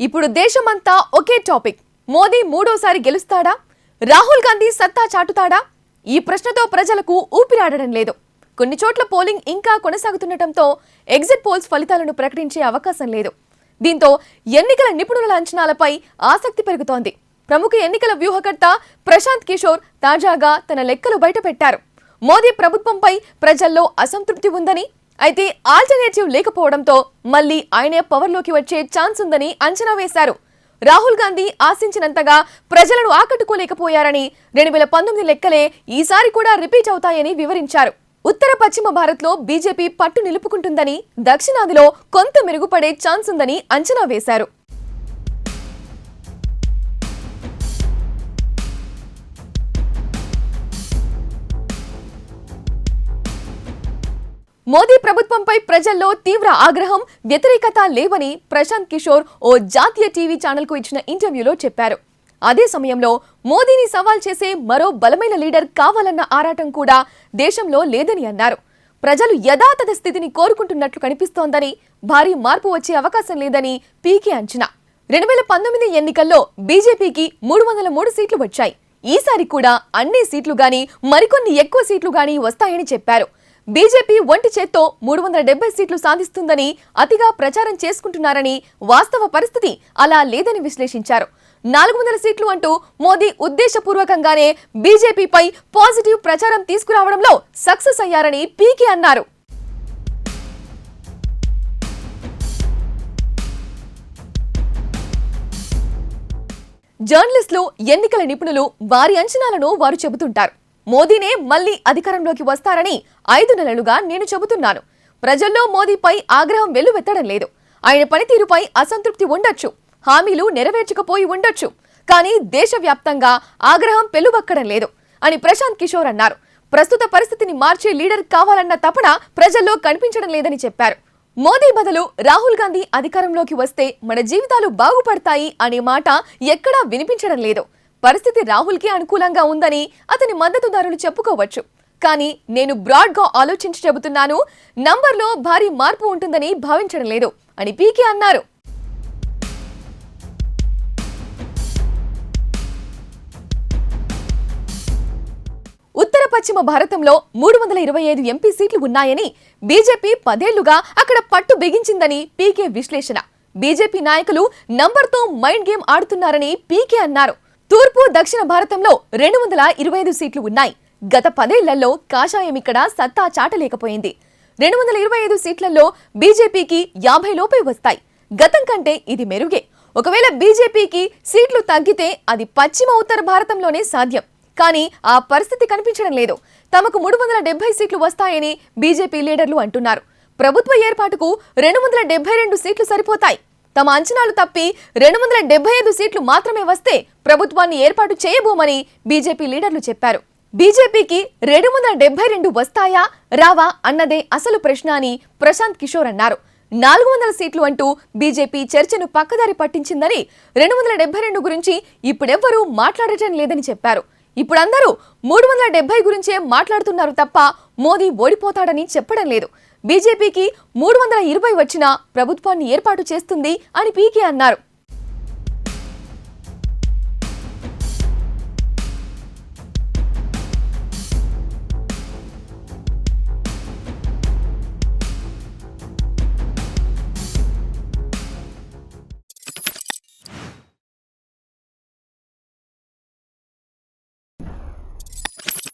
ఇప్పుడు దేశమంతా ఒకే టాపిక్. మోదీ మూడోసారి గెలుస్తాడా? రాహుల్ గాంధీ సత్తా చాటుతాడా? ఈ ప్రశ్నతో ప్రజలకు ఊపిరాడడం లేదు. కొన్ని చోట్ల పోలింగ్ ఇంకా కొనసాగుతుండటంతో ఎగ్జిట్ పోల్స్ ఫలితాలను ప్రకటించే అవకాశం లేదు. దీంతో ఎన్నికల నిపుణుల అంచనాలపై ఆసక్తి పెరుగుతోంది. ప్రముఖ ఎన్నికల వ్యూహకర్త ప్రశాంత్ కిషోర్ తాజాగా తన లెక్కలు బయటపెట్టారు. మోదీ ప్రభుత్వంపై ప్రజల్లో అసంతృప్తి ఉందని, అయితే ఆల్టర్నేటివ్ లేకపోవడంతో మళ్లీ ఆయనే పవర్లోకి వచ్చే ఛాన్స్ ఉందని అంచనా వేశారు. రాహుల్ గాంధీ ఆశించినంతగా ప్రజలను ఆకట్టుకోలేకపోయారని, 2019 లెక్కలే ఈసారి కూడా రిపీట్ అవుతాయని వివరించారు. ఉత్తర పశ్చిమ భారత్లో బీజేపీ పట్టు నిలుపుకుంటుందని, దక్షిణాదిలో కొంత మెరుగుపడే ఛాన్స్ ఉందని అంచనా వేశారు. మోదీ ప్రభుత్వంపై ప్రజల్లో తీవ్ర ఆగ్రహం, వ్యతిరేకత లేవని ప్రశాంత్ కిషోర్ ఓ జాతీయ టీవీ ఛానల్కు ఇచ్చిన ఇంటర్వ్యూలో చెప్పారు. అదే సమయంలో మోదీని సవాల్ చేసే మరో బలమైన లీడర్ కావాలన్న ఆరాటం కూడా దేశంలో లేదని అన్నారు. ప్రజలు యథాతథ స్థితిని కోరుకుంటున్నట్లు కనిపిస్తోందని, భారీ మార్పు వచ్చే అవకాశం లేదని పీకే అంచనా. 2019 ఎన్నికల్లో బీజేపీకి 303 సీట్లు వచ్చాయి. ఈసారి కూడా అన్ని సీట్లు గాని, మరికొన్ని ఎక్కువ సీట్లు గాని వస్తాయని చెప్పారు. బీజేపీ ఒంటి చేత్తో 370 సీట్లు సాధిస్తుందని అతిగా ప్రచారం చేసుకుంటున్నారని, వాస్తవ పరిస్థితి అలా లేదని విశ్లేషించారు. 400 సీట్లు అంటూ మోదీ ఉద్దేశపూర్వకంగానే బీజేపీపై పాజిటివ్ ప్రచారం తీసుకురావడంలో సక్సెస్ అయ్యారని పీకే అన్నారు. జర్నలిస్టులు, ఎన్నికల నిపుణులు వారి అంచనాలను వారు చెబుతుంటారు. మోదీనే మళ్లీ అధికారంలోకి వస్తారని 5 నెలలుగా నేను చెబుతున్నాను. ప్రజల్లో మోదీపై ఆగ్రహం వెల్లువెత్తడం లేదు. ఆయన పనితీరుపై అసంతృప్తి ఉండొచ్చు, హామీలు నెరవేర్చకపోయి ఉండొచ్చు, కానీ దేశవ్యాప్తంగా ఆగ్రహం పెల్లుబక్కడం లేదు అని ప్రశాంత్ కిషోర్ అన్నారు. ప్రస్తుత పరిస్థితిని మార్చే లీడర్ కావాలన్న తపన ప్రజల్లో కనిపించడం లేదని చెప్పారు. మోదీ బదులు రాహుల్ గాంధీ అధికారంలోకి వస్తే మన జీవితాలు బాగుపడతాయి అనే మాట ఎక్కడా వినిపించడం లేదు. పరిస్థితి రాహుల్కి అనుకూలంగా ఉందని అతని మద్దతుదారులు చెప్పుకోవచ్చు. కానీ నేను బ్రాడ్గా ఆలోచించి చెబుతున్నాను, నంబర్లో భారీ మార్పు ఉంటుందని భావించడం లేదు అని పీకే అన్నారు. ఉత్తర పశ్చిమ భారతంలో 325 ఎంపీ సీట్లు ఉన్నాయని, బీజేపీ 10 ఏళ్లుగా అక్కడ పట్టు బిగించిందని పీకే విశ్లేషణ. బీజేపీ నాయకులు నంబర్తో మైండ్ గేమ్ ఆడుతున్నారని పీకే అన్నారు. తూర్పు, దక్షిణ భారతంలో 225 సీట్లు ఉన్నాయి. గత 10 ఏళ్లలో కాషాయం ఇక్కడ సత్తా చాటలేకపోయింది. 225 సీట్లలో బీజేపీకి 50 లోపే వస్తాయి. గతం కంటే ఇది మెరుగే. ఒకవేళ బీజేపీకి సీట్లు తగ్గితే అది పశ్చిమ ఉత్తర భారతంలోనే సాధ్యం. కానీ ఆ పరిస్థితి కనిపించడం లేదు. తమకు 370 సీట్లు వస్తాయని బీజేపీ లీడర్లు అంటున్నారు. ప్రభుత్వ ఏర్పాటుకు 272 సీట్లు సరిపోతాయి. తమ అంచనాలు తప్పి 275 సీట్లు మాత్రమే వస్తే ప్రభుత్వాన్ని ఏర్పాటు చేయబోమని బీజేపీ లీడర్లు చెప్పారు. బీజేపీకి 272 వస్తాయా రావా అన్నదే అసలు ప్రశ్న అని ప్రశాంత్ కిషోర్ అన్నారు. 400 సీట్లు అంటూ బీజేపీ చర్చను పక్కదారి పట్టించిందని, 272 గురించి ఇప్పుడెవ్వరూ మాట్లాడటం లేదని చెప్పారు. ఇప్పుడందరూ 370 గురించే మాట్లాడుతున్నారు తప్ప మోదీ ఓడిపోతాడని చెప్పడం లేదు. బీజేపీకి 320 వచ్చినా ప్రభుత్వాన్ని ఏర్పాటు చేస్తుంది అని పీకే అన్నారు.